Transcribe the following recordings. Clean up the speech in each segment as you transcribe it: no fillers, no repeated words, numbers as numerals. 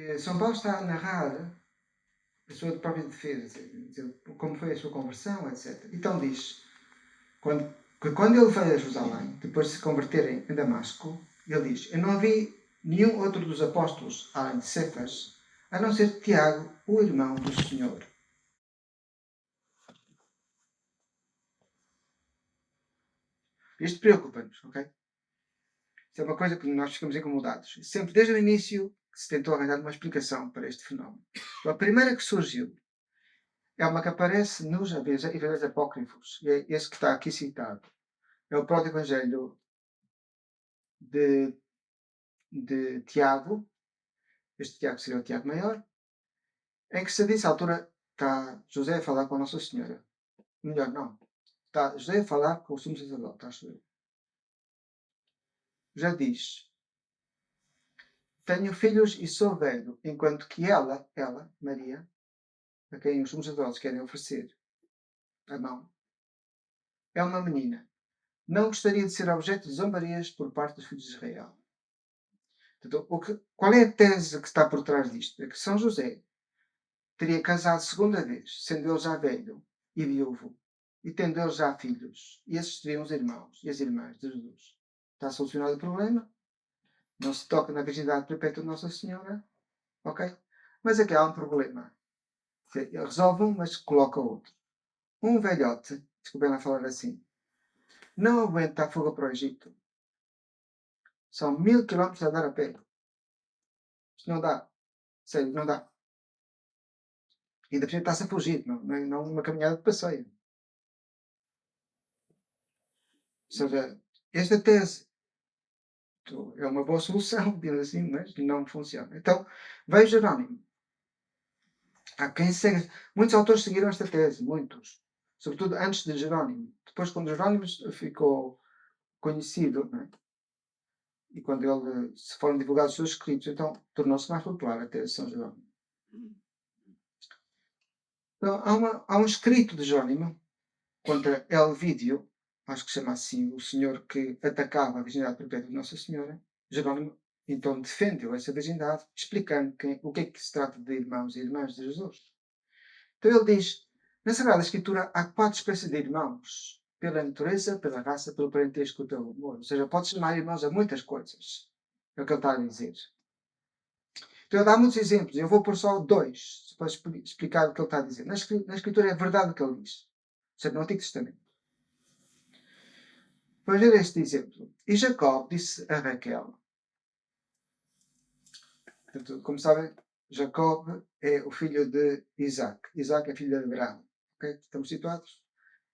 que São Paulo está a narrar a sua própria defesa, como foi a sua conversão, etc. Então diz que quando ele veio a Jerusalém, depois de se converterem em Damasco, ele diz: Eu não vi nenhum outro dos apóstolos, além de Cefas, a não ser Tiago, o irmão do Senhor. Isto preocupa-nos, ok? Isto é uma coisa que nós ficamos incomodados. Sempre desde o início se tentou arranjar uma explicação para este fenómeno. Então, a primeira que surgiu é uma que aparece nos Evangelhos Apócrifos, e é esse que está aqui citado. É o próprio Evangelho de Tiago, este Tiago seria o Tiago Maior, em que se diz, à altura, está José a falar com a Nossa Senhora. Melhor, não. Está José a falar com o sumo sacerdote, acho eu. Já diz: Tenho filhos e sou velho, enquanto que ela, Maria, a quem os sumos sacerdotes querem oferecer a mão, é uma menina. Não gostaria de ser objeto de zombarias por parte dos filhos de Israel. Então, qual é a tese que está por trás disto? É que São José teria casado segunda vez, sendo ele já velho e viúvo, e tendo ele já filhos. E esses seriam os irmãos e as irmãs de Jesus. Está solucionado o problema? Não se toca na virgindade perpétua de Nossa Senhora? Ok? Mas aqui há um problema. Ele resolve um, mas coloca outro. Um velhote, desculpem lá falar assim, não aguenta a fuga para o Egito. São 1000 quilómetros a andar a pé. Isto não dá. Sério, não dá. E ainda está-se a fugir, não uma caminhada de passeio. Ou seja, esta tese é uma boa solução, digamos assim, mas não funciona. Então, veio Jerónimo. Há quem segue. Muitos autores seguiram esta tese, muitos. Sobretudo antes de Jerónimo. Depois, quando Jerónimo ficou conhecido, né? E quando ele se foram divulgados os seus escritos, então tornou-se mais popular a tese de São Jerónimo. Então, há um escrito de Jerónimo contra Elvídio, acho que se chama assim, o senhor que atacava a virgindade perpétua de Nossa Senhora. Jerónimo então defendeu essa virgindade, explicando o que é que se trata de irmãos e irmãs de Jesus. Então ele diz, na Sagrada Escritura há 4 espécies de irmãos, pela natureza, pela raça, pelo parentesco e pelo amor. Ou seja, pode chamar irmãos a muitas coisas. É o que ele está a dizer. Então ele dá muitos exemplos. Eu vou pôr só 2, para explicar o que ele está a dizer. Na Escritura é verdade o que ele diz. Ou seja, no Antigo Testamento. Vamos ver este exemplo. E Jacó disse a Raquel. Portanto, como sabem, Jacob é o filho de Isaac. Isaac é filho de Abraão. Okay? Estamos situados?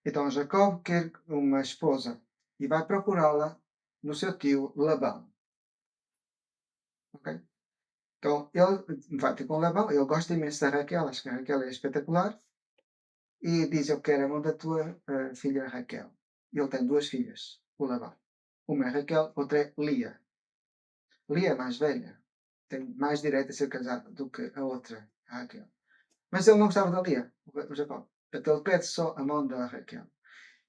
Então Jacob quer uma esposa e vai procurá-la no seu tio Labão. Okay? Então ele vai ter com Labão. Ele gosta imenso da Raquel. Acho que a Raquel é espetacular. E diz: Eu quero a mão da tua filha Raquel. Ele tem 2 filhas, o Labão. Uma é Raquel, outra é Lia. Lia é mais velha, tem mais direito a ser casada do que a outra, a Raquel. Mas ele não gostava da Lia, o Jacó. Então ele pede só a mão da Raquel.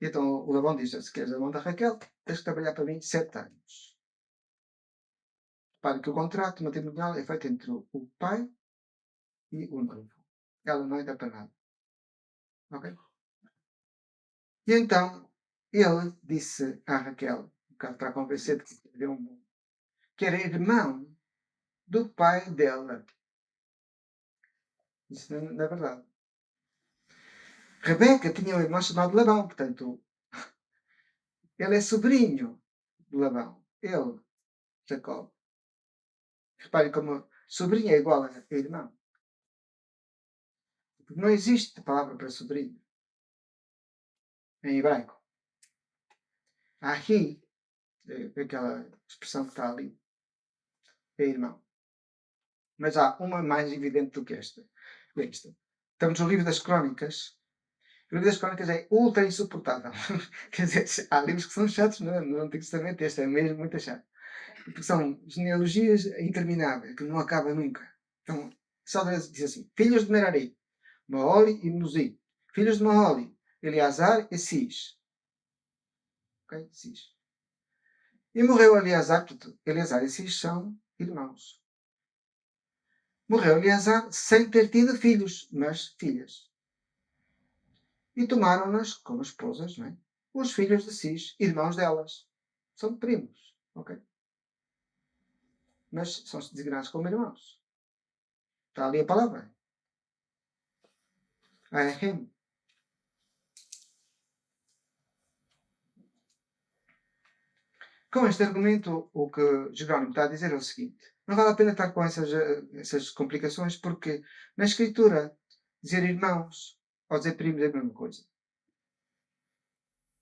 E então o Labão diz: Se queres a mão da Raquel, tens que trabalhar para mim 7 anos. Para que o contrato matrimonial é feito entre o pai e o noivo. Ela não entra para nada. Ok? E então ele disse à Raquel, um bocado para convencer de que era irmão do pai dela. Isso não é verdade. Rebeca tinha um irmão chamado Labão, portanto, ele é sobrinho de Labão. Ele, Jacó. Reparem como sobrinho é igual a irmão. Porque não existe palavra para sobrinho em hebraico. Ahi, aquela expressão que está ali, é irmão. Mas há uma mais evidente do que esta. Estamos no livro das Crónicas. O livro das Crónicas é ultra insuportável. Quer dizer, há livros que são chatos no Antigo Testamento, este é mesmo muito chato. Porque são genealogias intermináveis, que não acabam nunca. Então, só diz assim: filhos de Merari, Maholi e Muzi. Filhos de Maholi, Eleazar e Cis. Ok? Cis. E morreu Eleazar, portanto, Eleazar e Cis são irmãos. Morreu Eleazar sem ter tido filhos, mas filhas. E tomaram-nas como esposas, não é? Os filhos de Cis, irmãos delas. São primos, ok? Mas são designados como irmãos. Está ali a palavra. Ahem. Com este argumento, o que Jerónimo está a dizer é o seguinte: não vale a pena estar com essas complicações, porque na Escritura, dizer irmãos ou dizer primos é a mesma coisa.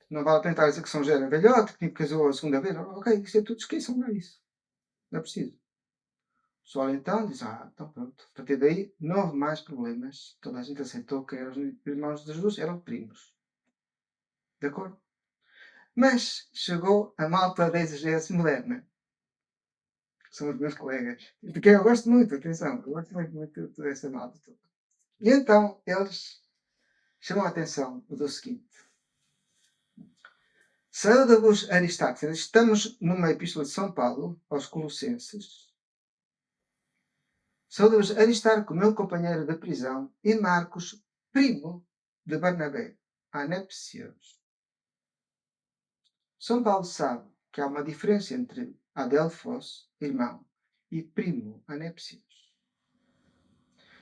Não vale a pena estar a dizer que São José era velhote, que casou a segunda vez. Ok, isto é tudo, esqueçam, não é isso. Não é preciso. O pessoal então diz: então pronto, a partir daí não houve mais problemas. Toda a gente aceitou que eram os irmãos de Jesus, eram primos. De acordo? Mas chegou a malta da exegese moderna. São os meus colegas. De quem eu gosto muito, atenção, eu gosto muito dessa malta toda. E então eles chamam a atenção do seguinte: saúde-vos Aristarco. Estamos numa epístola de São Paulo aos Colossenses. Saúde-vos Aristarco, meu companheiro de prisão, e Marcos, primo de Barnabé, anepsios. São Paulo sabe que há uma diferença entre adelphos, irmão, e primo, anepsios.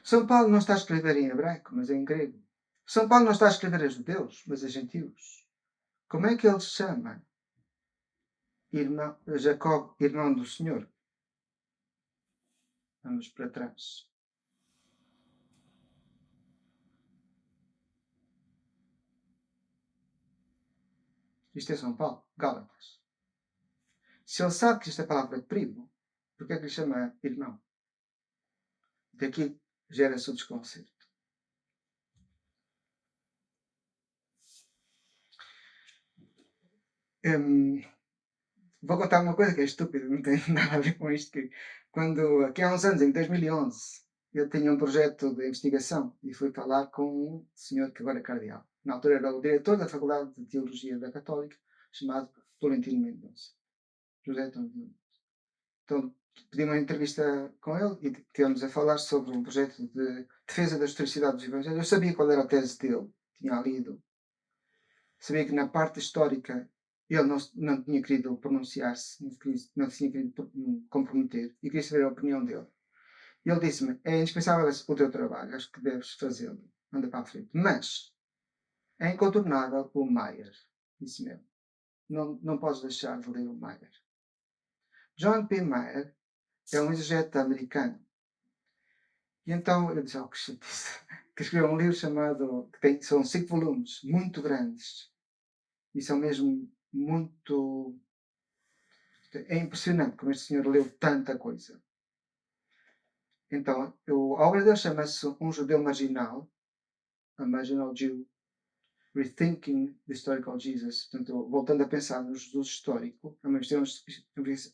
São Paulo não está a escrever em hebraico, mas em grego. São Paulo não está a escrever a judeus, mas a gentios. Como é que ele chama Jacob, irmão do Senhor? Vamos para trás. Isto é São Paulo, Gálatas. Se ele sabe que isto é a palavra de primo, por que é que lhe chama irmão? Daqui gera-se o desconcerto. Vou contar uma coisa que é estúpida, não tem nada a ver com isto. Aqui há uns anos, em 2011, eu tinha um projeto de investigação e fui falar com um senhor que agora é cardeal. Na altura era o diretor da Faculdade de Teologia da Católica, chamado Tolentino Mendonça. José Tolentino Mendonça. Então, pedi uma entrevista com ele e tivemos a falar sobre um projeto de defesa da historicidade dos Evangelhos. Eu sabia qual era a tese dele, tinha lido. Sabia que na parte histórica ele não tinha querido pronunciar-se, não tinha querido comprometer e queria saber a opinião dele. E ele disse-me: é indispensável o teu trabalho, acho que deves fazê-lo, anda para a frente. Mas é incontornável o Maier, disse mesmo. Não podes deixar de ler o Maier. John P. Maier é um exegeta americano. E então eu disse: que chatice. Que escreveu um livro chamado, são 5 volumes, muito grandes. E são mesmo muito. É impressionante como este senhor leu tanta coisa. Então, a obra dele chama-se Um Judeu Marginal, A Marginal Jew, Rethinking the Historical Jesus. Portanto, voltando a pensar no Jesus histórico, é uma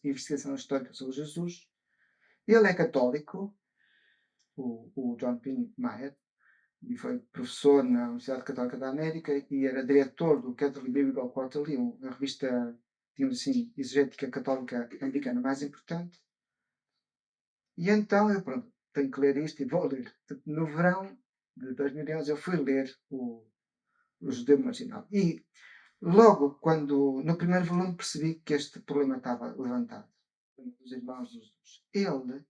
investigação histórica sobre Jesus. Ele é católico, o John P. Maier, e foi professor na Universidade Católica da América e era diretor do Catholic Biblical Quarterly, uma revista, digamos assim, exegética católica americana mais importante. E então eu, pronto, tenho que ler isto e vou ler. No verão de 2011 eu fui ler o Judeu Marginal. E logo quando, no primeiro volume, percebi que este problema estava levantado. Dos irmãos de Jesus. Ele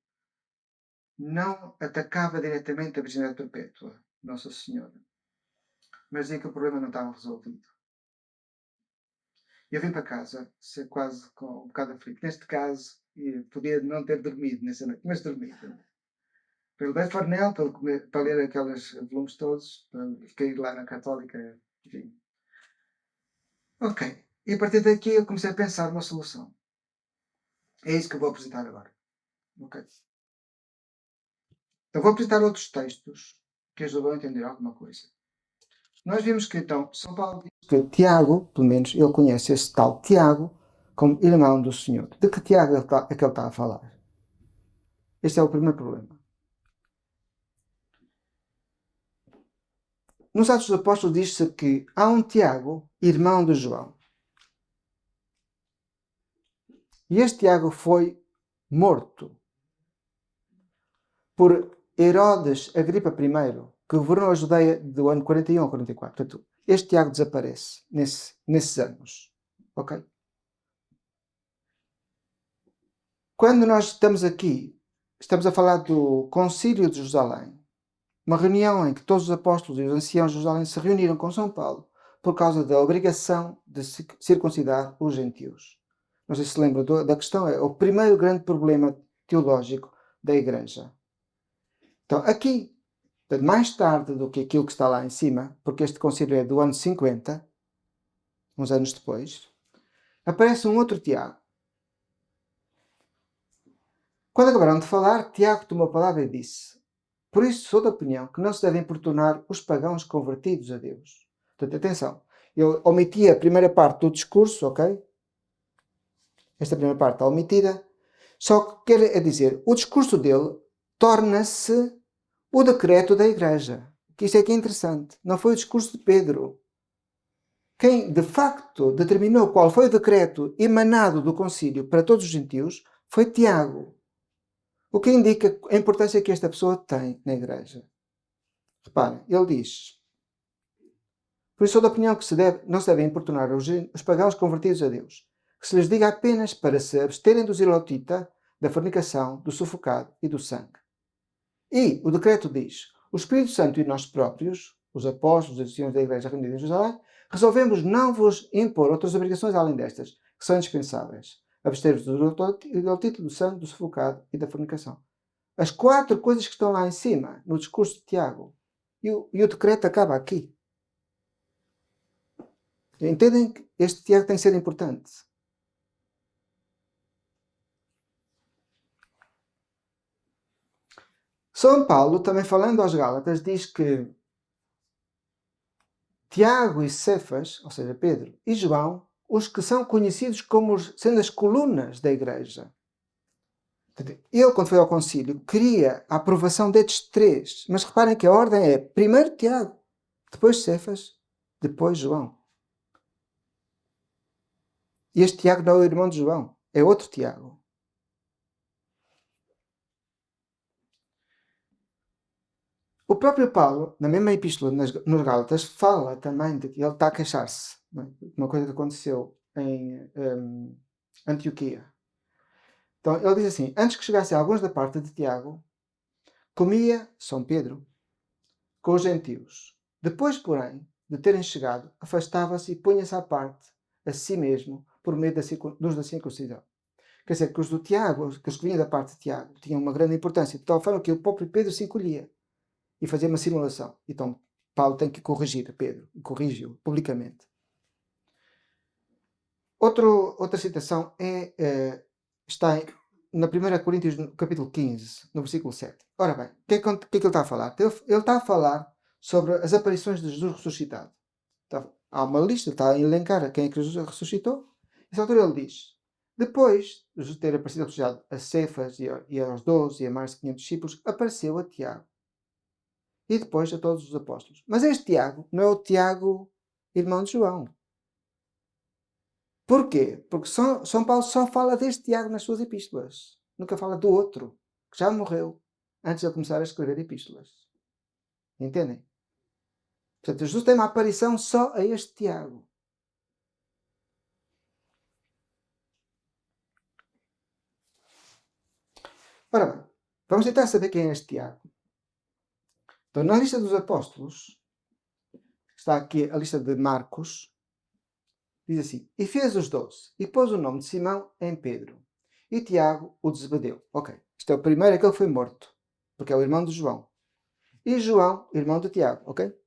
não atacava diretamente a virgindade perpétua, Nossa Senhora, mas dizia que o problema não estava resolvido. Eu vim para casa, quase com um bocado aflito. Neste caso, podia não ter dormido nessa noite, mas dormi. Pelo Bem Farnell, para ler aqueles volumes todos, fiquei lá na Católica, enfim. Ok, e a partir daqui eu comecei a pensar uma solução. É isso que eu vou apresentar agora. Ok. Eu vou apresentar outros textos que ajudam a entender alguma coisa. Nós vimos que então São Paulo diz que Tiago, pelo menos ele conhece esse tal Tiago como irmão do Senhor. De que Tiago é que ele está a falar? Este é o primeiro problema. Nos Atos dos Apóstolos diz-se que há um Tiago, irmão de João. E este Tiago foi morto por Herodes Agripa I, que governou a Judeia do ano 41 ao 44. Portanto, este Tiago desaparece nesses anos. Ok? Quando nós estamos aqui, estamos a falar do Concílio de Jerusalém, uma reunião em que todos os apóstolos e os anciãos de Jerusalém se reuniram com São Paulo por causa da obrigação de circuncidar os gentios. Não sei se se lembram da questão, é o primeiro grande problema teológico da Igreja. Então, aqui, mais tarde do que aquilo que está lá em cima, porque este concílio é do ano 50, uns anos depois, aparece um outro Tiago. Quando acabaram de falar, Tiago tomou a palavra e disse: por isso sou da opinião que não se devem importunar os pagãos convertidos a Deus. Portanto, atenção, eu omiti a primeira parte do discurso, ok? Esta primeira parte está omitida. Só que quer dizer, o discurso dele torna-se o decreto da Igreja. Que isto é que é interessante. Não foi o discurso de Pedro. Quem, de facto, determinou qual foi o decreto emanado do concílio para todos os gentios foi Tiago. O que indica a importância que esta pessoa tem na Igreja. Reparem, ele diz: por isso sou da opinião que não se devem importunar os pagãos convertidos a Deus, que se lhes diga apenas para se absterem do zilotita, da fornicação, do sufocado e do sangue. E o decreto diz: o Espírito Santo e nós próprios, os apóstolos e os anciãos da Igreja reunidos em Jerusalém, resolvemos não vos impor outras obrigações além destas, que são indispensáveis. Abster-vos do zilotita, do sangue, do sufocado e da fornicação. As 4 coisas que estão lá em cima, no discurso de Tiago. E o decreto acaba aqui. Entendem que este Tiago tem que ser importante. São Paulo, também falando aos Gálatas, diz que Tiago e Cefas, ou seja, Pedro e João, os que são conhecidos como sendo as colunas da Igreja. Ele, quando foi ao concílio, queria a aprovação destes 3. Mas reparem que a ordem é primeiro Tiago, depois Cefas, depois João. E este Tiago não é o irmão de João, é outro Tiago. O próprio Paulo, na mesma epístola nos Gálatas, fala também de que ele está a queixar-se de uma coisa que aconteceu em Antioquia. Então ele diz assim: antes que chegassem alguns da parte de Tiago, comia São Pedro com os gentios. Depois, porém, de terem chegado, afastava-se e punha-se à parte a si mesmo por meio dos da circuncisão. Quer dizer, que os do Tiago, que os que vinham da parte de Tiago, tinham uma grande importância, de tal forma que o próprio Pedro se encolhia e fazia uma simulação. Então Paulo tem que corrigir Pedro, e corrige-o publicamente. Outra citação está na 1 Coríntios, no capítulo 15, no versículo 7. Ora bem, o que é que ele está a falar? Ele está a falar sobre as aparições de Jesus ressuscitado. Há uma lista, está a elencar quem é que Jesus ressuscitou. Nessa altura ele diz: depois de Jesus ter aparecido ressuscitado a Cefas e aos 12 e a mais de 500 discípulos, apareceu a Tiago. E depois a todos os apóstolos. Mas este Tiago não é o Tiago, irmão de João. Porquê? Porque São Paulo só fala deste Tiago nas suas epístolas. Nunca fala do outro, que já morreu, antes de ele começar a escrever epístolas. Entendem? Portanto, Jesus tem uma aparição só a este Tiago. Ora bem, vamos tentar saber quem é este Tiago. Então, na lista dos apóstolos, está aqui a lista de Marcos, diz assim: e fez os 12, e pôs o nome de Simão em Pedro, e Tiago o de Zebedeu. Ok, isto é o primeiro, aquele que foi morto, porque é o irmão de João. E João, irmão de Tiago, ok?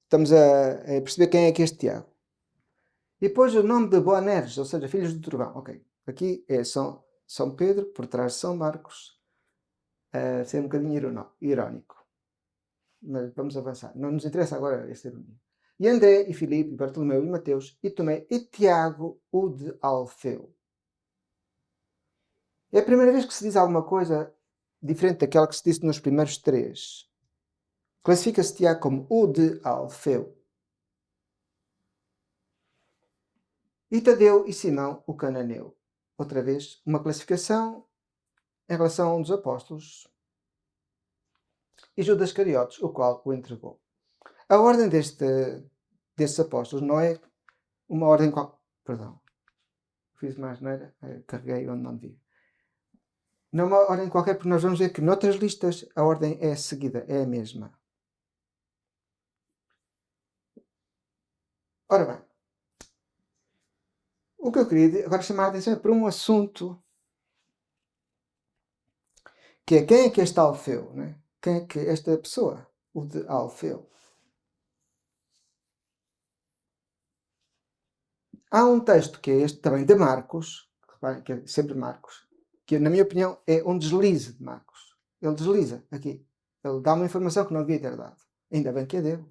Estamos a perceber quem é que é este Tiago. E pôs o nome de Boanerges, ou seja, filhos de Trovão. Ok, aqui é São Pedro, por trás de São Marcos, ser um bocadinho irónico. Mas vamos avançar. Não nos interessa agora esta ironia. E André, e Filipe, e Bartolomeu, e Mateus, e Tomé, e Tiago, o de Alfeu. É a primeira vez que se diz alguma coisa diferente daquela que se disse nos primeiros 3. Classifica-se Tiago como o de Alfeu. E Tadeu e Simão, o cananeu. Outra vez, uma classificação em relação a um dos apóstolos. e Judas Iscariotes, o qual o entregou. A ordem destes apóstolos não é uma ordem qual... Perdão. Fiz mais asneira, carreguei onde não devia. Não é uma ordem qualquer, porque nós vamos ver que noutras listas a ordem é seguida, é a mesma. Ora bem, o que eu queria agora chamar a atenção é para um assunto que é quem é que este Alfeu, né? Quem é que esta pessoa, o de Alfeu? Há um texto que é este também de Marcos, que é sempre Marcos, que na minha opinião é um deslize de Marcos. Ele desliza aqui. Ele dá uma informação que não devia ter dado. Ainda bem que é dele.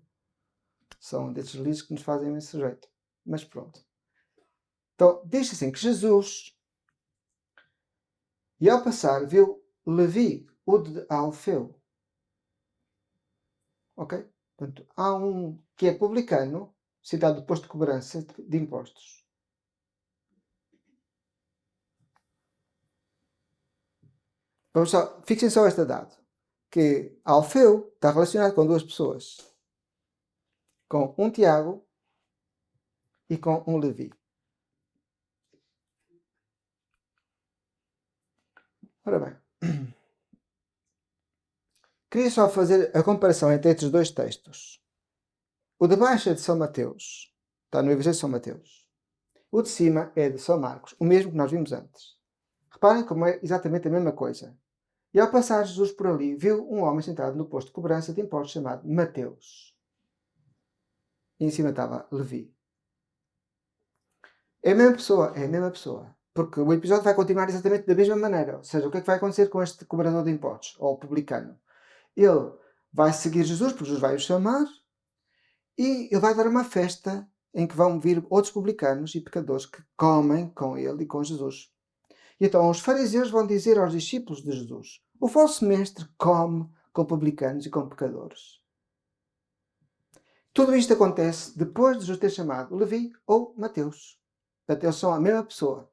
São desses deslizes que nos fazem esse jeito. Mas pronto. Então, diz assim que Jesus, e ao passar, viu Levi, o de Alfeu. Ok? Portanto, há um que é publicano, citado do posto de cobrança de impostos. Vamos só, fixem só esta data. Que Alfeu está relacionado com duas pessoas. Com um Tiago e com um Levi. Ora bem. Queria só fazer a comparação entre estes dois textos. O de baixo é de São Mateus. Está no Evangelho de São Mateus. O de cima é de São Marcos. O mesmo que nós vimos antes. Reparem como é exatamente a mesma coisa. E ao passar Jesus por ali, viu um homem sentado no posto de cobrança de impostos chamado Mateus. E em cima estava Levi. É a mesma pessoa, é a mesma pessoa. Porque o episódio vai continuar exatamente da mesma maneira. Ou seja, o que é que vai acontecer com este cobrador de impostos, ou publicano? Ele vai seguir Jesus, porque Jesus vai o chamar, e ele vai dar uma festa em que vão vir outros publicanos e pecadores que comem com ele e com Jesus. E então os fariseus vão dizer aos discípulos de Jesus: o vosso mestre come com publicanos e com pecadores. Tudo isto acontece depois de Jesus ter chamado Levi ou Mateus. Portanto, eles são a mesma pessoa.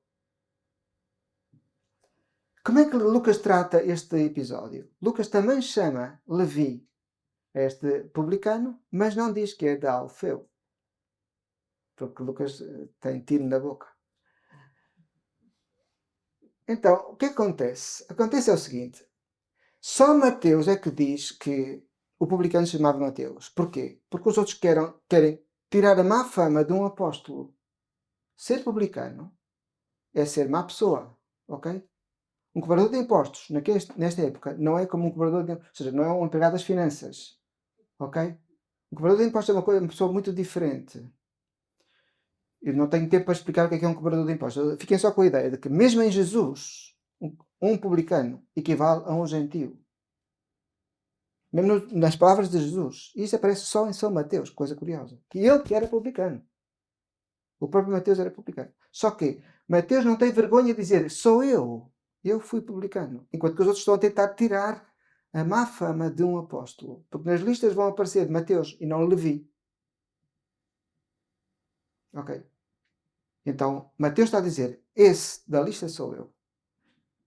Como é que Lucas trata este episódio? Lucas também chama Levi, este publicano, mas não diz que é de Alfeu. Porque Lucas tem tiro na boca. Então, o que acontece? Acontece é o seguinte. Só Mateus é que diz que o publicano se chamava Mateus. Porquê? Porque os outros querem tirar a má fama de um apóstolo. Ser publicano é ser má pessoa. Ok? Um cobrador de impostos, nesta época, não é como um cobrador de... Ou seja, não é um empregado das finanças. Ok? Um cobrador de impostos é uma pessoa muito diferente. Eu não tenho tempo para explicar o que é um cobrador de impostos. Fiquem só com a ideia de que, mesmo em Jesus, um publicano equivale a um gentio. Mesmo nas palavras de Jesus. E isso aparece só em São Mateus, coisa curiosa. Que ele que era publicano. O próprio Mateus era publicano. Só que Mateus não tem vergonha de dizer, sou eu. Eu fui publicano. Enquanto que os outros estão a tentar tirar a má fama de um apóstolo. Porque nas listas vão aparecer Mateus e não Levi. Ok? Então, Mateus está a dizer, esse da lista sou eu.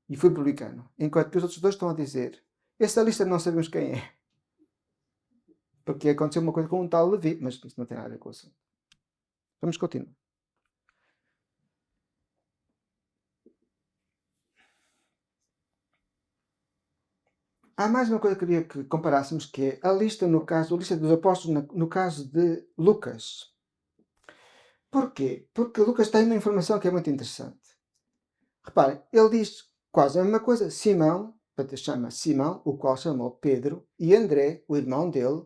E fui publicano. Enquanto que os outros dois estão a dizer, esse da lista não sabemos quem é. Porque aconteceu uma coisa com um tal Levi, mas isso não tem nada a ver com o assunto. Vamos continuar. Há mais uma coisa que eu queria que comparássemos, que é a lista, a lista dos apóstolos no caso de Lucas. Porquê? Porque Lucas tem uma informação que é muito interessante. Reparem, ele diz quase a mesma coisa. Simão, chama Simão, o qual chamou Pedro, e André, o irmão dele,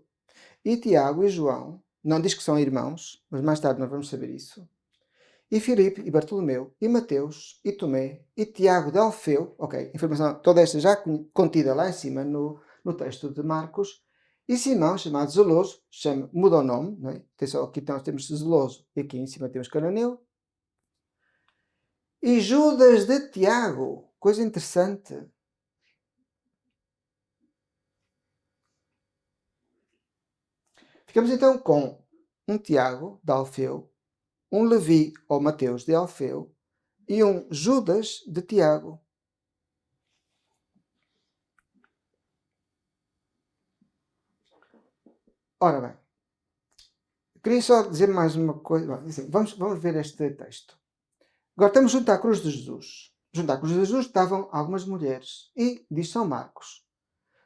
e Tiago e João, não diz que são irmãos, mas mais tarde nós vamos saber isso, e Filipe, e Bartolomeu, e Mateus, e Tomé, e Tiago de Alfeu, ok, informação toda esta já contida lá em cima no texto de Marcos, e Simão, chamado Zeloso, muda o nome, não é? Atenção, aqui nós temos Zeloso, e aqui em cima temos Cananeu, e Judas de Tiago, coisa interessante. Ficamos então com um Tiago de Alfeu, um Levi ou Mateus de Alfeu e um Judas de Tiago. Ora bem, queria só dizer mais uma coisa. Vamos ver este texto. Agora estamos junto à cruz de Jesus. Junto à cruz de Jesus estavam algumas mulheres. E, diz São Marcos,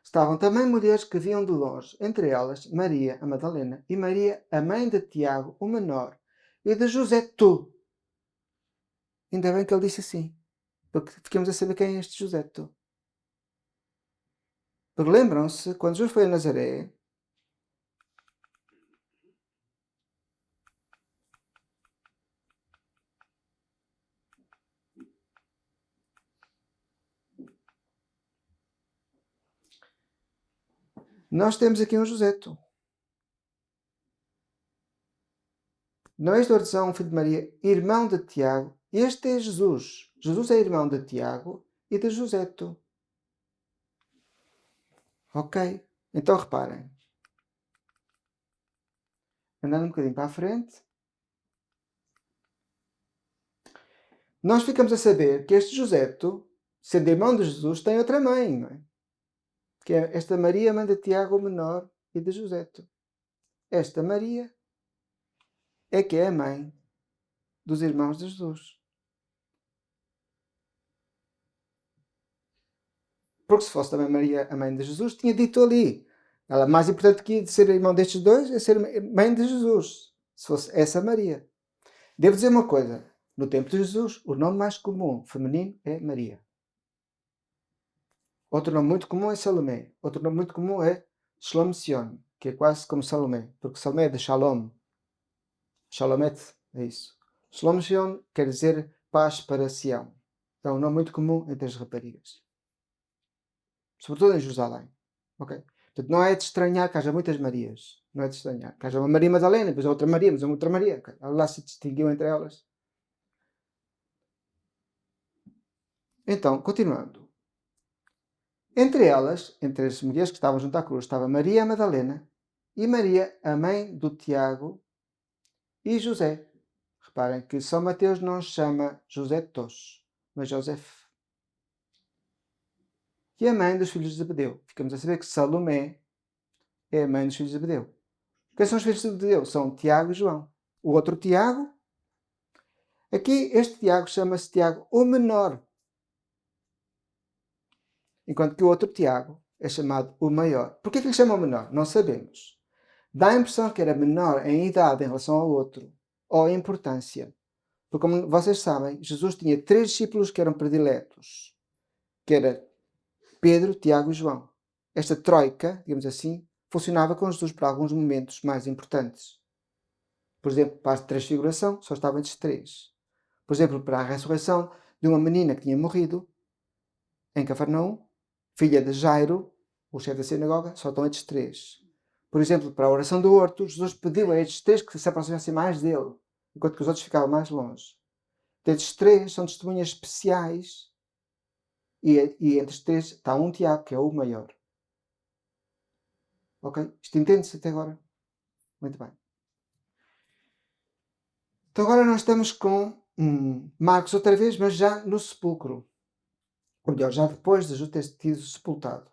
estavam também mulheres que vinham de longe, entre elas Maria, a Madalena, e Maria, a mãe de Tiago, o menor, e de José, tu. Ainda bem que ele disse assim, porque ficamos a saber quem é este José, tu. Porque lembram-se, quando Jesus foi a Nazaré, nós temos aqui um José, tu. Não és de Ordem, filho de Maria, irmão de Tiago. Este é Jesus. Jesus é irmão de Tiago e de José, tu. Ok? Então reparem. Andando um bocadinho para a frente, nós ficamos a saber que este Joseto, sendo irmão de Jesus, tem outra mãe, não é? Que é esta Maria, mãe de Tiago, o menor, e de Joseto. Esta Maria é que é a mãe dos irmãos de Jesus. Porque se fosse também Maria, a mãe de Jesus, tinha dito ali. Ela, mais importante que de ser irmão destes dois, é ser mãe de Jesus. Se fosse essa Maria. Devo dizer uma coisa. No tempo de Jesus, o nome mais comum feminino é Maria. Outro nome muito comum é Salomé. Outro nome muito comum é Shlomsion, que é quase como Salomé, porque Salomé é de Shalom. Shalomet é isso. Shlomsion quer dizer paz para Sião. É um nome muito comum entre as raparigas. Sobretudo em Jerusalém. Okay? Portanto, não é de estranhar que haja muitas Marias. Não é de estranhar. Que haja uma Maria Madalena, depois outra Maria, mas outra Maria. Okay? Lá se distinguiu entre elas. Então, continuando. Entre elas, entre as mulheres que estavam junto à cruz, estava Maria Madalena e Maria, a mãe do Tiago e José. Reparem que São Mateus não chama Josetos, mas Josef. E a mãe dos filhos de Zebedeu. Ficamos a saber que Salomé é a mãe dos filhos de Zebedeu. Quem são os filhos de Zebedeu? São Tiago e João. O outro Tiago, aqui este Tiago chama-se Tiago o menor. Enquanto que o outro Tiago é chamado o maior. Porquê que lhe chamam menor? Não sabemos. Dá a impressão que era menor em idade em relação ao outro, ou em importância. Porque, como vocês sabem, Jesus tinha 3 discípulos que eram prediletos, que era Pedro, Tiago e João. Esta troika, digamos assim, funcionava com Jesus para alguns momentos mais importantes. Por exemplo, para a transfiguração, só estavam estes 3. Por exemplo, para a ressurreição de uma menina que tinha morrido, em Cafarnaum, filha de Jairo, o chefe da sinagoga, só estão estes 3. Por exemplo, para a oração do horto, Jesus pediu a estes 3 que se aproximassem mais dele, enquanto que os outros ficavam mais longe. Estes 3 são testemunhas especiais e entre os 3 está um Tiago, que é o maior. Ok? Isto entende-se até agora? Muito bem. Então agora nós estamos com Marcos outra vez, mas já no sepulcro. Ou melhor, já depois de Jesus ter sido sepultado.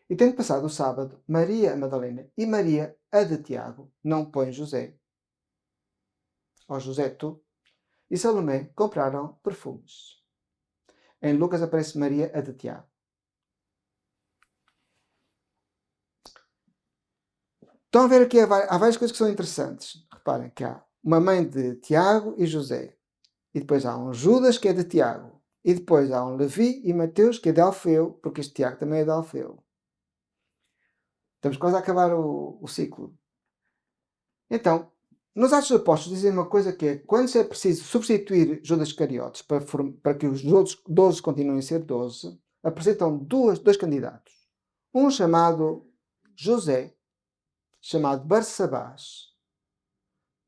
E tendo passado o sábado, Maria a Madalena e Maria a de Tiago, não põe José, ou José tu, e Salomé compraram perfumes. Em Lucas aparece Maria a de Tiago. Estão a ver aqui, há várias coisas que são interessantes. Reparem que há uma mãe de Tiago e José. E depois há um Judas que é de Tiago. E depois há um Levi e Mateus que é de Alfeu, porque este Tiago também é de Alfeu. Estamos quase a acabar o ciclo. Então, nos Atos dos Apóstolos dizem uma coisa que é, quando é preciso substituir Judas Iscariotes para que os outros 12 continuem a ser 12, apresentam dois candidatos. Um chamado José, chamado Barsabás,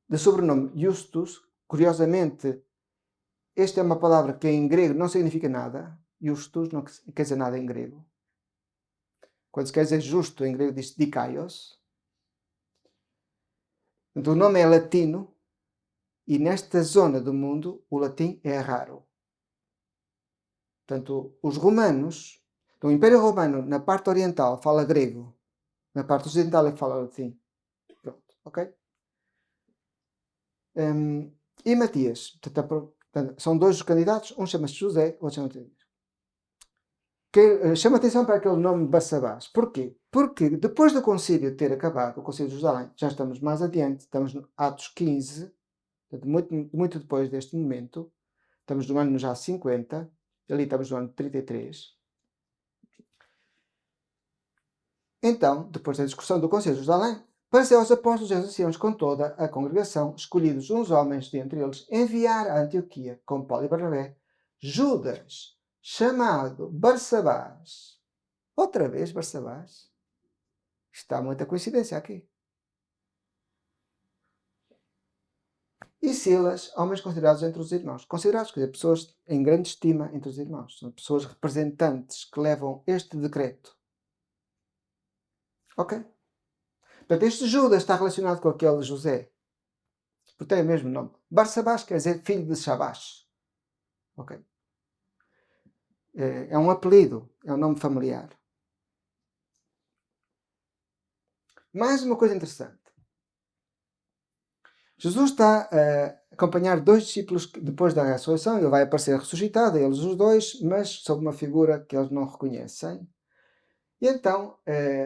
de sobrenome Justus. Curiosamente, esta é uma palavra que em grego não significa nada. Justus não quer dizer nada em grego. Quando se quer dizer justo, em grego diz dikaios. Então, o nome é latino e nesta zona do mundo o latim é raro. Portanto, os romanos, o Império Romano na parte oriental fala grego, na parte ocidental é que fala latim. ok? E Matias. São dois os candidatos, um chama-se José, o outro chama-se... Chama atenção para aquele nome Barsabás. Porquê? Porque depois do concílio ter acabado, o concílio de Jerusalém, já estamos mais adiante, estamos no Atos 15, muito, muito depois deste momento, estamos no ano já 50, ali estamos no ano 33. Então, depois da discussão do concílio de Jerusalém, pareceu aos apóstolos e aos anciãos com toda a congregação, escolhidos uns homens dentre eles, enviar a Antioquia, com Paulo e Barnabé, Judas, chamado Barsabás. Outra vez Barsabás. Está muita coincidência aqui. E Silas, homens considerados entre os irmãos. Considerados, quer dizer, pessoas em grande estima entre os irmãos. São pessoas representantes que levam este decreto. Ok? Portanto, este Judas está relacionado com aquele José. Porque tem o mesmo nome. Barsabás quer dizer filho de Shabás. Ok? É um apelido. É um nome familiar. Mais uma coisa interessante. Jesus está a acompanhar dois discípulos depois da ressurreição. Ele vai aparecer ressuscitado, eles os dois, mas sob uma figura que eles não reconhecem. E então,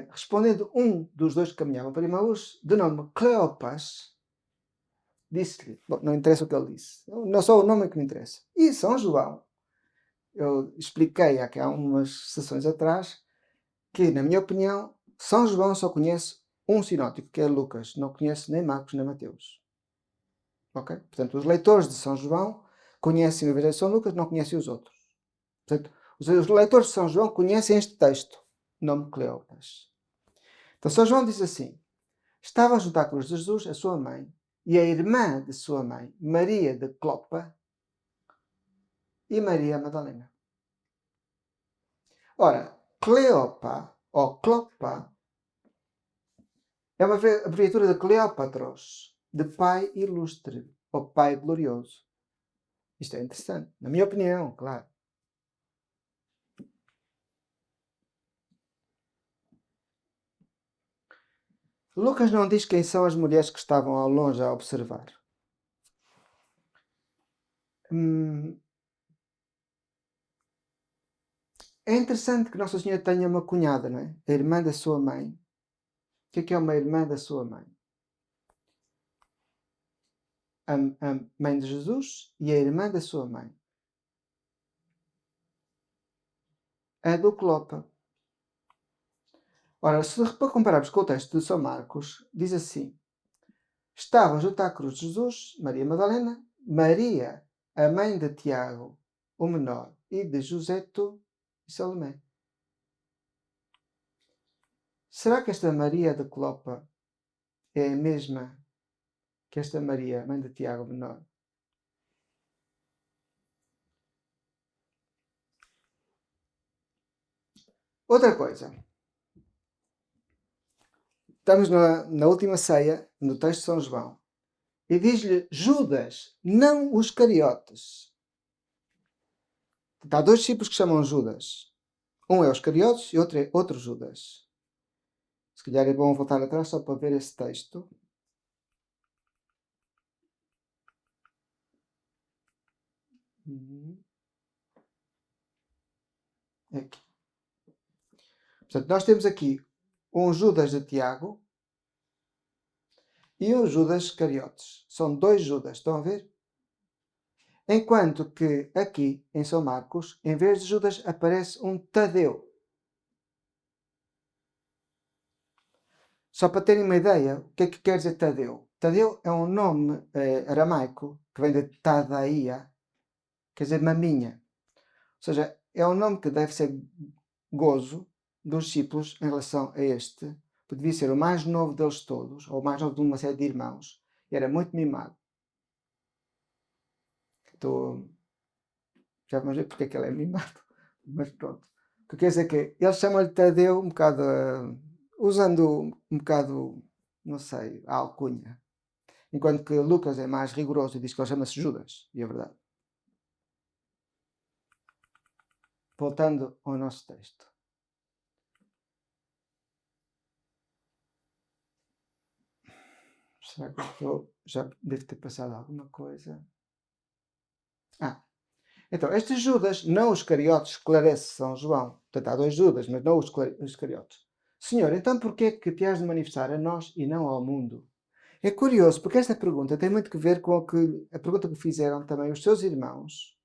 respondendo um dos dois que caminhavam para Emaús, de nome Cleopas, disse-lhe, bom, não interessa o que ele disse, não só o nome é que me interessa. E São João, eu expliquei aqui há umas sessões atrás, que, na minha opinião, São João só conhece um sinótico, que é Lucas, não conhece nem Marcos nem Mateus. Ok? Portanto, os leitores de São João conhecem o Evangelho de São Lucas, não conhecem os outros. Portanto, os leitores de São João conhecem este texto, nome Cleopas. Então, São João diz assim: estava junto à cruz de Jesus a sua mãe e a irmã de sua mãe, Maria de Clopa, e Maria Madalena. Ora, Cleopa, ou Clopa, é uma abreviatura de Cleópatros, de pai ilustre, ou pai glorioso. Isto é interessante, na minha opinião, claro. Lucas não diz quem são as mulheres que estavam ao longe a observar. É interessante que Nossa Senhora tenha uma cunhada, não é? A irmã da sua mãe. O que é uma irmã da sua mãe? A mãe de Jesus e a irmã da sua mãe. A do Clopa. Ora, se compararmos com o texto de São Marcos, diz assim: estavam junto à cruz de Jesus, Maria Madalena, Maria, a mãe de Tiago, o menor, e de Joseto e Salomé. Será que esta Maria de Clopa é a mesma que esta Maria, mãe de Tiago, o menor? Outra coisa. Estamos na última ceia, no texto de São João. E diz-lhe Judas, não os Cariotes. Há dois discípulos que chamam Judas. Um é os Cariotes e outro é outro Judas. Se calhar é bom voltar atrás só para ver esse texto. Aqui. Portanto, nós temos aqui um Judas de Tiago e um Judas Cariotes. São dois Judas, estão a ver? Enquanto que aqui, em São Marcos, em vez de Judas, aparece um Tadeu. Só para terem uma ideia, o que é que quer dizer Tadeu? Tadeu é um nome aramaico, que vem de Tadaia, quer dizer maminha. Ou seja, é um nome que deve ser gozo dos discípulos em relação a este, porque devia ser o mais novo deles todos, ou o mais novo de uma série de irmãos, e era muito mimado. Já vamos ver porque é que ele é mimado, mas pronto. O que quer dizer que eles chamam-lhe Tadeu um bocado, usando um bocado, não sei, a alcunha. Enquanto que Lucas é mais rigoroso e diz que ele chama-se Judas, e é verdade. Voltando ao nosso texto. Será que já devo ter passado alguma coisa? Então, este Judas, não os Iscariotes, esclarece São João. Portanto, há 2 Judas, mas não os Iscariotes. Senhor, então porquê que te has de manifestar a nós e não ao mundo? É curioso, porque esta pergunta tem muito que ver com a pergunta que fizeram também os seus irmãos,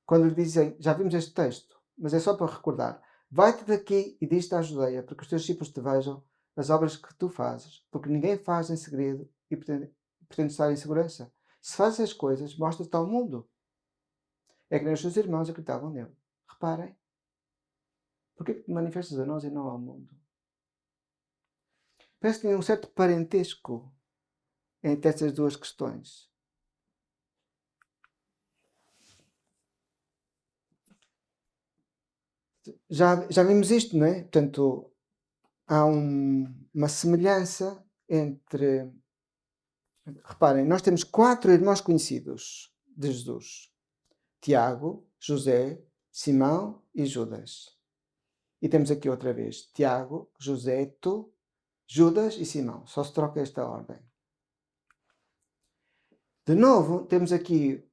quando lhe dizem, já vimos este texto, mas é só para recordar, vai-te daqui e diz-te à Judeia, porque os teus discípulos te vejam as obras que tu fazes, porque ninguém faz em segredo e pretende estar em segurança. Se fazes as coisas, mostra-te ao mundo. É que nem os seus irmãos acreditavam nele. Reparem. Porquê que te manifestas a nós e não ao mundo? Parece que tem um certo parentesco entre estas duas questões. Já vimos isto, não é? Portanto, há uma semelhança entre... Reparem, nós temos 4 irmãos conhecidos de Jesus. Tiago, José, Simão e Judas. E temos aqui outra vez Tiago, José, Judas e Simão. Só se troca esta ordem. De novo, temos aqui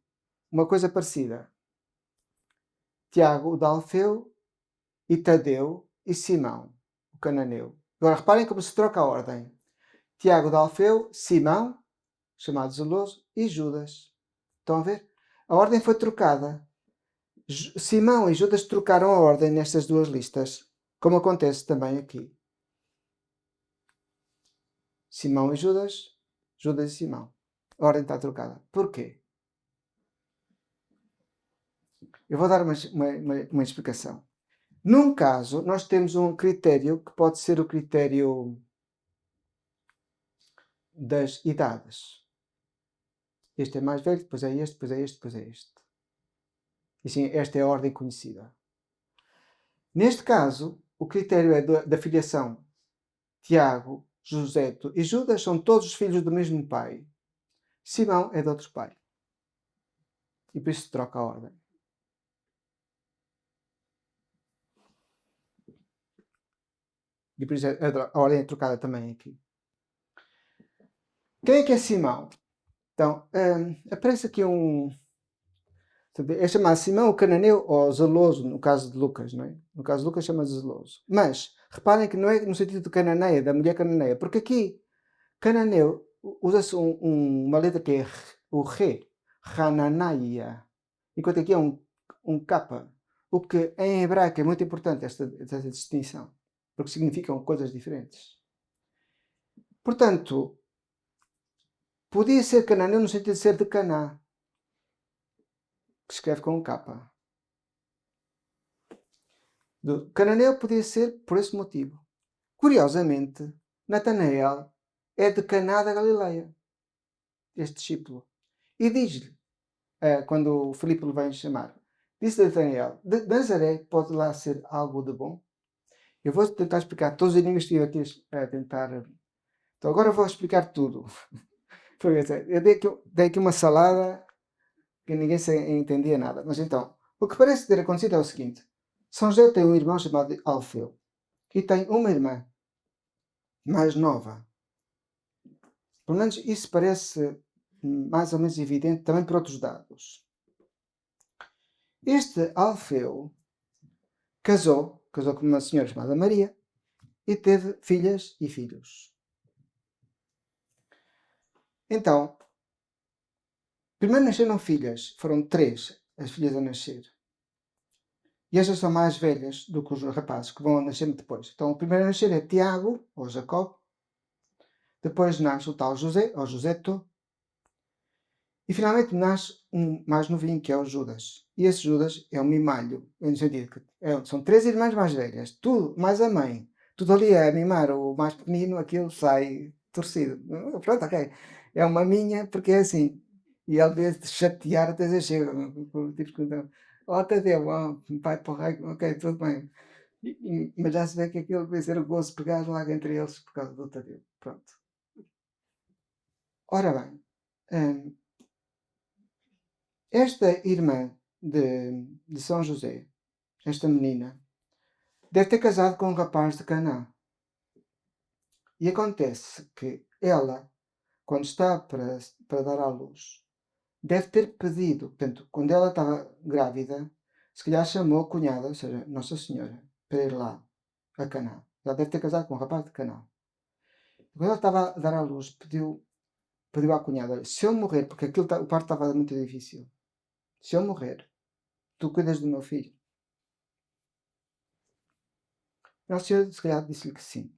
uma coisa parecida. Tiago, o de Alfeu, e Tadeu e Simão, o cananeu. Agora reparem como se troca a ordem. Tiago de Alfeu, Simão, chamado Zeloso, e Judas. Estão a ver? A ordem foi trocada. Simão e Judas trocaram a ordem nestas duas listas, como acontece também aqui. Simão e Judas, Judas e Simão. A ordem está trocada. Porquê? Eu vou dar uma explicação. Num caso, nós temos um critério que pode ser o critério das idades. Este é mais velho, depois é este, depois é este, depois é este. E sim, esta é a ordem conhecida. Neste caso, o critério é da filiação. Tiago, José e Judas são todos os filhos do mesmo pai. Simão é de outro pai. E por isso se troca a ordem. E por isso a ordem é trocada também aqui. Quem é que é Simão? Então, aparece aqui é chamado Simão o cananeu ou zeloso, no caso de Lucas, não é? No caso de Lucas chama-se zeloso. Mas, reparem que não é no sentido de cananeia, da mulher cananeia, porque aqui, cananeu, usa-se uma letra que é o re, Hananaia, enquanto aqui é um capa, o que em hebraico é muito importante esta distinção, porque significam coisas diferentes. Portanto, podia ser cananeu no sentido de ser de Caná, que se escreve com um capa. Do cananeu podia ser por esse motivo. Curiosamente, Natanael é de Caná da Galileia, este discípulo. E diz-lhe, quando o Filipe lhe vem chamar, disse Natanael, de Nazaré pode lá ser algo de bom? Eu vou tentar explicar todos os enigmas que estive aqui a tentar. Então agora vou explicar tudo. Eu dei aqui uma salada que ninguém entendia nada. Mas então, o que parece ter acontecido é o seguinte. São José tem um irmão chamado Alfeu e tem uma irmã mais nova. Pelo menos isso parece mais ou menos evidente também por outros dados. Este Alfeu casou com uma senhora chamada Maria e teve filhas e filhos. Então, primeiro nasceram filhas, foram 3 as filhas a nascer. E estas são mais velhas do que os rapazes que vão nascer depois. Então, o primeiro a nascer é Tiago, ou Jacob. Depois nasce o tal José, ou Joseto. E finalmente nasce um mais novinho, que é o Judas. E esse Judas é um mimalho, no sentido que são 3 irmãs mais velhas, tudo, mais a mãe. Tudo ali a mimar o mais pequenino, aquilo sai torcido. Pronto, ok. É uma minha, porque é assim. E ele vez de chatear até dizer chega. Tipo, ó, Tadeu, pai para o raio, ok, tudo bem. Mas já se vê que aquilo vai ser o gozo pegado lá entre eles por causa do Tadeu. Pronto. Ora bem, esta irmã de São José, esta menina, deve ter casado com um rapaz de Caná. E acontece que ela quando está para dar à luz, deve ter pedido, portanto, quando ela estava grávida, se calhar chamou a cunhada, ou seja, Nossa Senhora, para ir lá, a Canaã. Ela deve ter casado com um rapaz de Canaã. Quando ela estava a dar à luz, pediu à cunhada, olha, se eu morrer, porque o parto estava muito difícil, se eu morrer, tu cuidas do meu filho? Nossa Senhora, se calhar, disse-lhe que sim.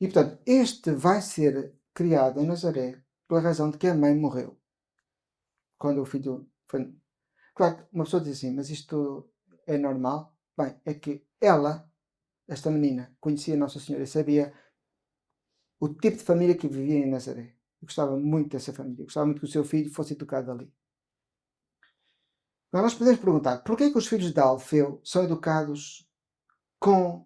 E, portanto, este vai ser criado em Nazaré pela razão de que a mãe morreu. Quando o filho foi... Claro que uma pessoa diz assim, mas isto é normal? Bem, é que ela, esta menina, conhecia Nossa Senhora e sabia o tipo de família que vivia em Nazaré. Eu gostava muito dessa família. Eu gostava muito que o seu filho fosse educado ali. Agora nós podemos perguntar, porquê é que os filhos de Alfeu são educados com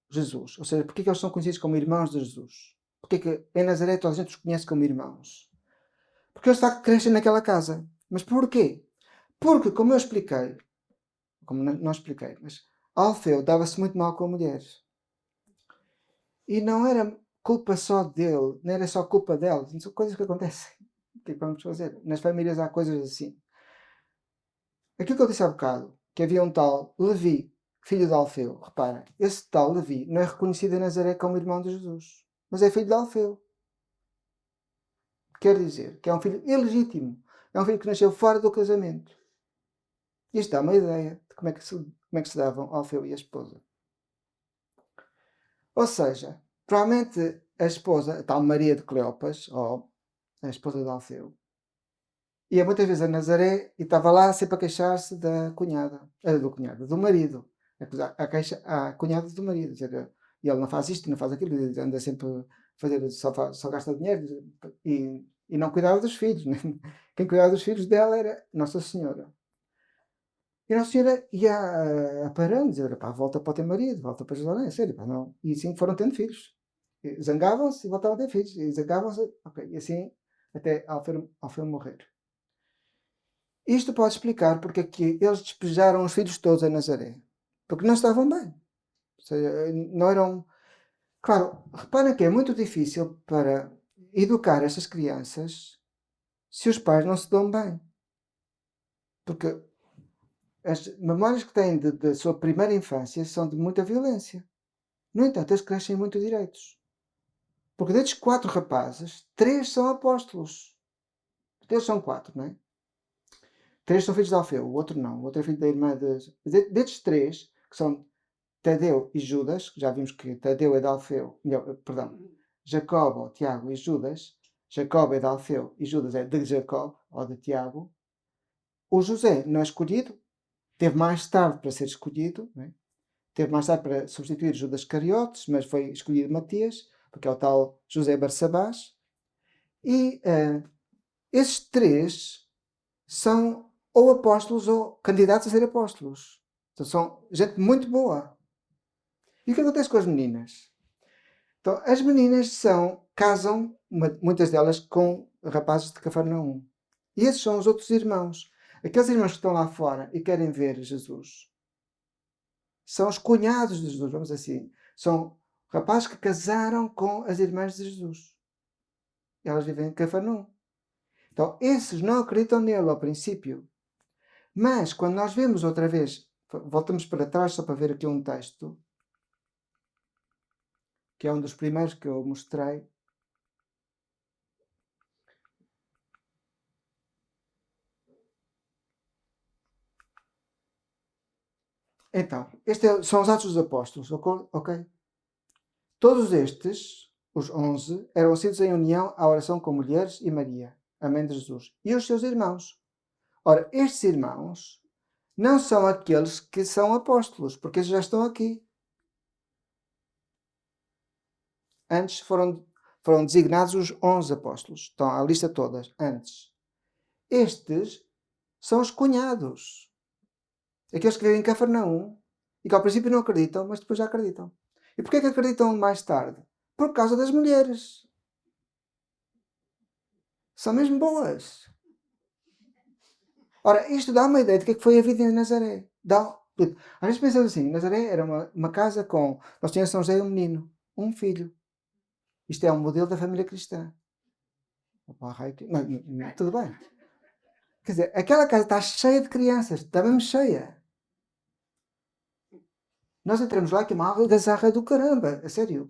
Jesus? Ou seja, porquê é que eles são conhecidos como irmãos de Jesus? Porquê é que em Nazaré toda a gente os conhece como irmãos? Porque eles crescem naquela casa. Mas porquê? Porque, como eu expliquei, como não expliquei, mas Alfeu dava-se muito mal com a mulher. E não era culpa só dele, não era só culpa dela. São coisas que acontecem. O que é que vamos fazer? Nas famílias há coisas assim. Aquilo que eu disse há bocado, que havia um tal Levi, filho de Alfeu. Repara, esse tal Levi não é reconhecido em Nazaré como irmão de Jesus, mas é filho de Alfeu. Quer dizer que é um filho ilegítimo. É um filho que nasceu fora do casamento. Isto dá uma ideia de como é que se davam Alfeu e a esposa. Ou seja, provavelmente a esposa, a tal Maria de Cleopas, ou a esposa de Alfeu, ia muitas vezes a Nazaré e estava lá sempre a queixar-se da cunhada, do marido. A cunhada do marido. Dizer, e ele não faz isto, não faz aquilo, anda sempre a fazer, só gasta dinheiro e não cuidava dos filhos. Né? Quem cuidava dos filhos dela era Nossa Senhora. E a Nossa Senhora ia parando, dizer, pá, volta para o teu marido, volta para Jerusalém, sério, pá, não. E assim foram tendo filhos. Zangavam-se e voltavam a ter filhos. E zangavam-se, ok, e assim até Alfeu morrer. Isto pode explicar porque é que eles despejaram os filhos todos a Nazaré. Porque não estavam bem. Ou seja, não eram... Claro, reparem que é muito difícil para educar estas crianças se os pais não se dão bem. Porque as memórias que têm da sua primeira infância são de muita violência. No entanto, eles crescem muito direitos. Porque destes 4 rapazes, 3 são apóstolos. Eles são 4, não é? 3 são filhos de Alfeu, o outro não. O outro é filho da irmã de... Destes 3, que são Tadeu e Judas, já vimos que Tadeu é de Alfeu, perdão, Jacobo, Tiago e Judas. Jacobo é de Alfeu e Judas é de Jacob, ou de Tiago. O José não é escolhido, teve mais tarde para ser escolhido, não é? Teve mais tarde para substituir Judas Cariotes, mas foi escolhido Matias, porque é o tal José Barsabás. E esses 3 são ou apóstolos ou candidatos a ser apóstolos. Então são gente muito boa. E o que acontece com as meninas? Então, as meninas casam, muitas delas, com rapazes de Cafarnaum. E esses são os outros irmãos. Aqueles irmãos que estão lá fora e querem ver Jesus são os cunhados de Jesus, vamos assim. São rapazes que casaram com as irmãs de Jesus. Elas vivem em Cafarnaum. Então, esses não acreditam nele ao princípio. Mas, quando nós vemos outra vez, voltamos para trás só para ver aqui um texto, que é um dos primeiros que eu mostrei. Então, são os Atos dos Apóstolos, ok? Todos estes, os 11, eram nascidos em união à oração com mulheres e Maria, a mãe de Jesus, e os seus irmãos. Ora, estes irmãos não são aqueles que são apóstolos, porque eles já estão aqui. Antes foram designados os 11 apóstolos. Estão à lista todas, antes. Estes são os cunhados. Aqueles que vivem em Cafarnaum e que ao princípio não acreditam, mas depois já acreditam. E porquê que acreditam mais tarde? Por causa das mulheres. São mesmo boas. Ora, isto dá uma ideia de que é que foi a vida em Nazaré. Às vezes pensamos assim, Nazaré era uma casa com... Nós tínhamos São José e um menino, um filho. Isto é um modelo da família cristã. Tudo bem. Quer dizer, aquela casa está cheia de crianças, está mesmo cheia. Nós entramos lá que é uma algazarra do caramba, a sério.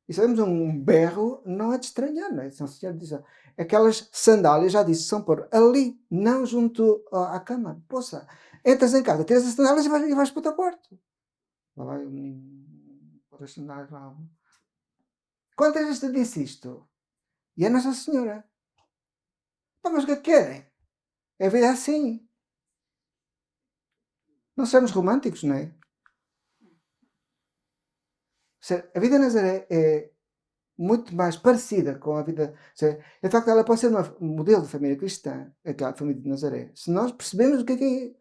E sabemos um berro, não é de estranhar, não é? Se o senhor diz, aquelas sandálias, já disse, são por ali, não junto à cama. Poça, entras em casa, tiras as sandálias e vais para o teu quarto. Lá vai o menino, pôr as sandálias lá. Quantas vezes te disse isto? E a Nossa Senhora. Pá, mas o que é que querem? É a vida assim. Não somos românticos, não é? A vida de Nazaré é muito mais parecida com a vida. De facto, ela pode ser um modelo de família cristã, aquela família de Nazaré. Se nós percebemos o que é.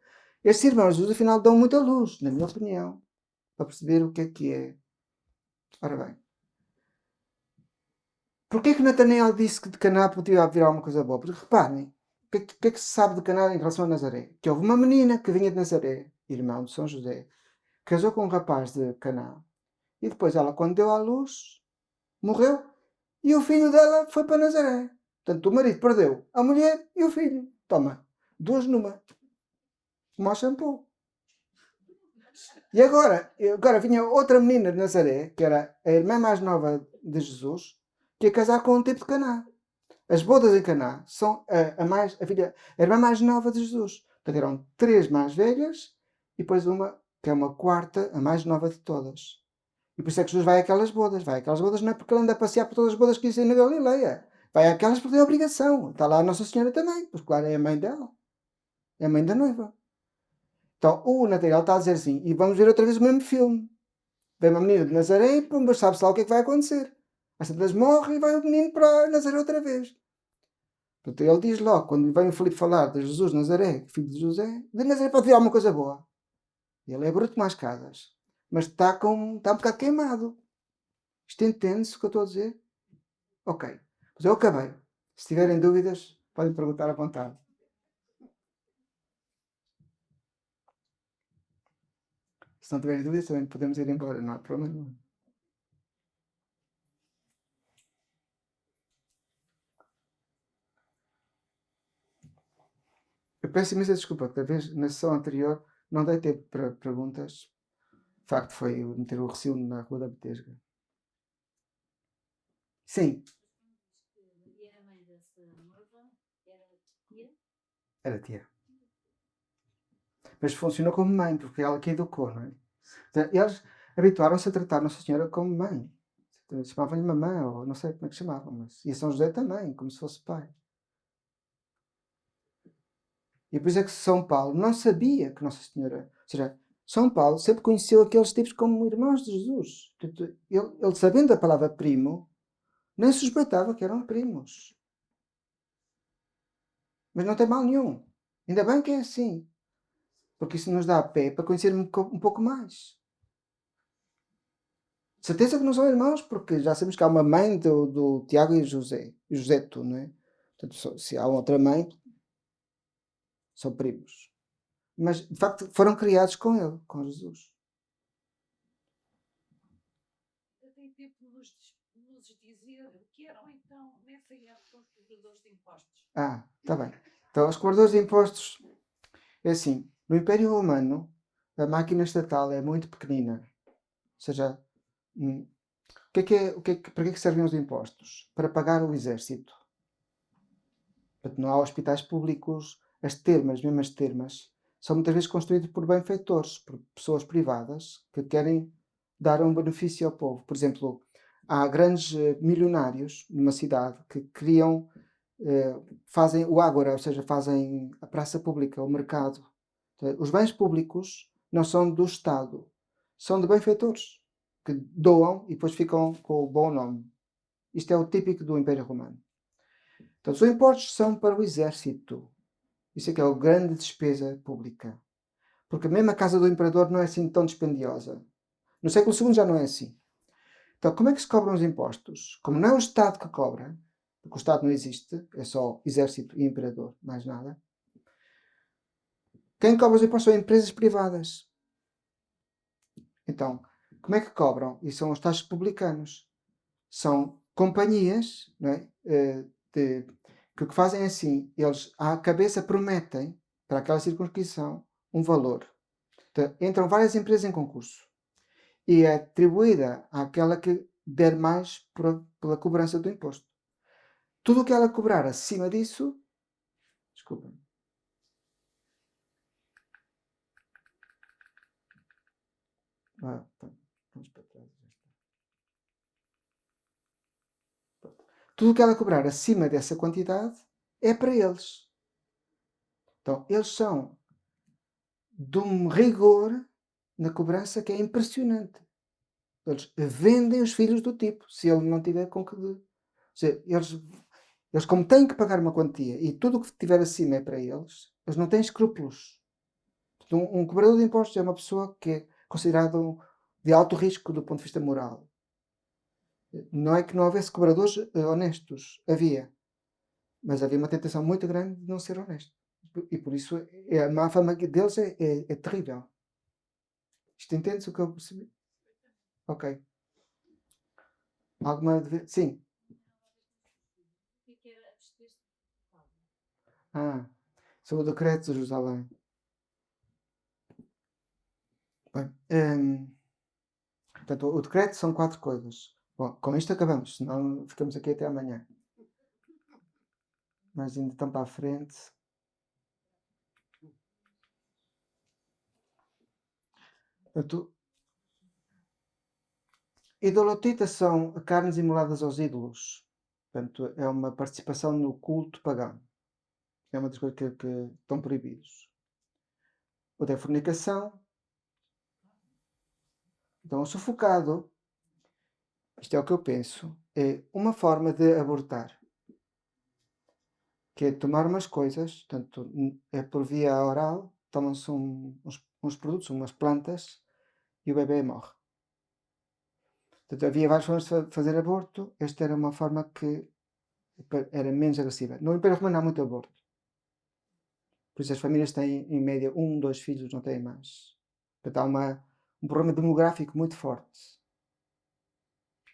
Estes irmãos de Jesus, afinal, dão muita luz, na minha opinião, para perceber o que é que é. Ora bem. Porquê que Natanael disse que de Caná podia haver alguma coisa boa? Porque reparem, o que é que se sabe de Caná em relação a Nazaré? Que houve uma menina que vinha de Nazaré, irmão de São José, casou com um rapaz de Caná, e depois ela, quando deu à luz, morreu, e o filho dela foi para Nazaré. Portanto, o marido perdeu a mulher e o filho. Toma, duas numa. Como ao shampoo. E agora vinha outra menina de Nazaré, que era a irmã mais nova de Jesus, que ia casar com um tipo de Caná. As bodas em Caná são a irmã mais nova de Jesus. Portanto, eram três mais velhas e depois uma, que é uma quarta, a mais nova de todas. E por isso é que Jesus vai àquelas bodas. Vai àquelas bodas não é porque ele anda a passear por todas as bodas que existem na Galileia. Vai àquelas porque tem obrigação. Está lá a Nossa Senhora também, porque claro, é a mãe dela. É a mãe da noiva. Então, o Nathaniel está a dizer assim, e vamos ver outra vez o mesmo filme. Vem uma menina de Nazaré e pumba, sabe-se lá o que é que vai acontecer. Às tantas morre e vai o menino para Nazaré outra vez. Portanto, ele diz logo, quando vem o Filipe falar de Jesus de Nazaré, filho de José, de Nazaré pode vir alguma coisa boa. Ele é bruto mais casas. Mas está um bocado queimado. Isto entende-se o que eu estou a dizer? Ok. Mas eu acabei. Se tiverem dúvidas, podem perguntar à vontade. Se não tiverem dúvidas, também podemos ir embora. Não há problema nenhum. Eu peço imensa desculpa, que talvez na sessão anterior não dei tempo para perguntas. De facto, foi meter o recio na Rua da Betesga. Sim. Era tia. Mas funcionou como mãe, porque ela que educou, não é? Eles habituaram-se a tratar Nossa Senhora como mãe. Chamavam-lhe mamã, ou não sei como é que chamavam, mas. E São José também, como se fosse pai. E por isso é que São Paulo não sabia que Nossa Senhora. Ou seja, São Paulo sempre conheceu aqueles tipos como irmãos de Jesus. Ele sabendo a palavra primo, nem suspeitava que eram primos. Mas não tem mal nenhum. Ainda bem que é assim. Porque isso nos dá pé para conhecer um pouco mais. Certeza que não são irmãos, porque já sabemos que há uma mãe do Tiago e José. E José tu, não é? Portanto, se há outra mãe, são primos. Mas, de facto, foram criados com ele, com Jesus. Tem tempo de nos dizer o que eram então, nessa época, os cobradores de impostos. Está bem. Então, os cobradores de impostos, é assim, no Império Romano, a máquina estatal é muito pequenina. Ou seja, para que é que servem os impostos? Para pagar o exército. Portanto, não há hospitais públicos. As termas, mesmo as termas, são muitas vezes construídas por benfeitores, por pessoas privadas que querem dar um benefício ao povo. Por exemplo, há grandes milionários numa cidade que criam, fazem o ágora, ou seja, fazem a praça pública, o mercado. Então, os bens públicos não são do Estado, são de benfeitores que doam e depois ficam com o bom nome. Isto é o típico do Império Romano. Então, os impostos são para o exército. Isso é que é a grande despesa pública. Porque mesmo a casa do imperador não é assim tão dispendiosa. No século II já não é assim. Então, como é que se cobram os impostos? Como não é o Estado que cobra, porque o Estado não existe, é só exército e imperador, mais nada. Quem cobra os impostos são empresas privadas. Então, como é que cobram? E são os tais publicanos. São companhias, não é? que o que fazem é assim, eles à cabeça prometem para aquela circunscrição um valor. Então, entram várias empresas em concurso e é atribuída àquela que der mais pela cobrança do imposto. Tudo o que ela cobrar acima disso, desculpa. Vamos para trás. Tudo o que ela cobrar acima dessa quantidade é para eles. Então, eles são de um rigor na cobrança que é impressionante. Eles vendem os filhos do tipo, se ele não tiver com que... Ou seja, eles como têm que pagar uma quantia e tudo o que estiver acima é para eles, eles não têm escrúpulos. Um cobrador de impostos é uma pessoa que é considerado de alto risco do ponto de vista moral. Não é que não houvesse cobradores honestos, havia. Mas havia uma tentação muito grande de não ser honesto. E por isso a má fama deles é terrível. Isto entende-se o que eu percebi? Ok. Alguma... Sim. O que era a Sobre o decreto de Jerusalém. Bem, portanto, o decreto são 4 coisas. Bom, com isto acabamos, senão ficamos aqui até amanhã. Mas ainda estão para a frente. Portanto, idolotita são carnes imoladas aos ídolos. Portanto, é uma participação no culto pagão. É uma das coisas que estão proibidos. Outra é fornicação. Então, o sufocado, isto é o que eu penso, é uma forma de abortar. Que é tomar umas coisas, portanto, é por via oral, tomam-se uns produtos, umas plantas, e o bebê morre. Portanto, havia várias formas de fazer aborto. Esta era uma forma que era menos agressiva. No Império Romano há muito aborto. Por isso as famílias têm, em média, 1, 2 filhos, não têm mais. Portanto, há um problema demográfico muito forte.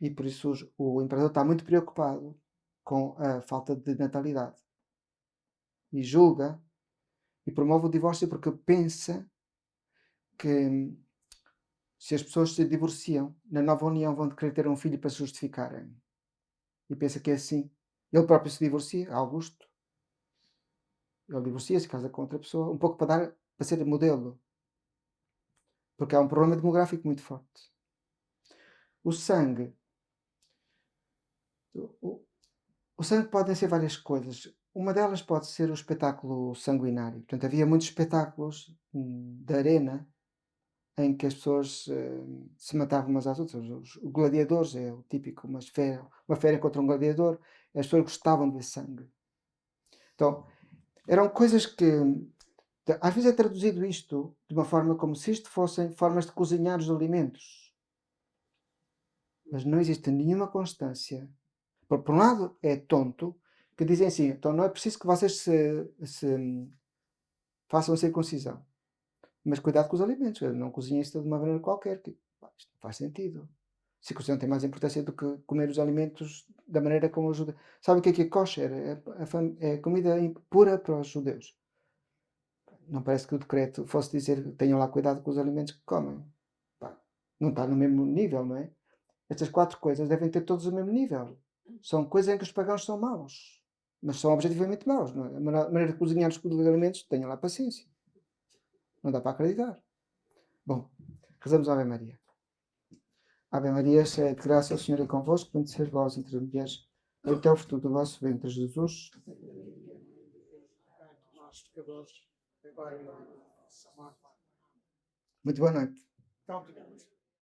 E por isso o imperador está muito preocupado com a falta de natalidade. E julga e promove o divórcio porque pensa que se as pessoas se divorciam, na nova união vão querer ter um filho para se justificarem. E pensa que é assim. Ele próprio se divorcia, Augusto. Ele divorcia-se, casa com outra pessoa, um pouco para ser modelo. Porque há um problema demográfico muito forte. O sangue. O sangue podem ser várias coisas. Uma delas pode ser o espetáculo sanguinário. Portanto, havia muitos espetáculos de arena em que as pessoas se matavam umas às outras. Os gladiadores é o típico, uma fera contra um gladiador. As pessoas gostavam de ver sangue. Então, eram coisas que... Às vezes é traduzido isto de uma forma como se isto fossem formas de cozinhar os alimentos. Mas não existe nenhuma constância. Por um lado, é tonto, que dizem assim, então não é preciso que vocês se façam a circuncisão. Mas cuidado com os alimentos, não cozinhem isto de uma maneira qualquer. Isto não faz sentido. Circuncisão tem mais importância do que comer os alimentos da maneira como os judeus... Sabe o que é kosher? É comida pura para os judeus. Não parece que o decreto fosse dizer que tenham lá cuidado com os alimentos que comem. Não está no mesmo nível, não é? Estas 4 coisas devem ter todos o mesmo nível. São coisas em que os pagãos são maus. Mas são objetivamente maus. Não é? A maneira de cozinhar os alimentos, tenham lá paciência. Não dá para acreditar. Bom, rezamos a Ave Maria. Ave Maria, cheia de graça, o Senhor é convosco, bendita sois vós entre as mulheres, bendito é o fruto do vosso ventre, Jesus. Muito boa noite.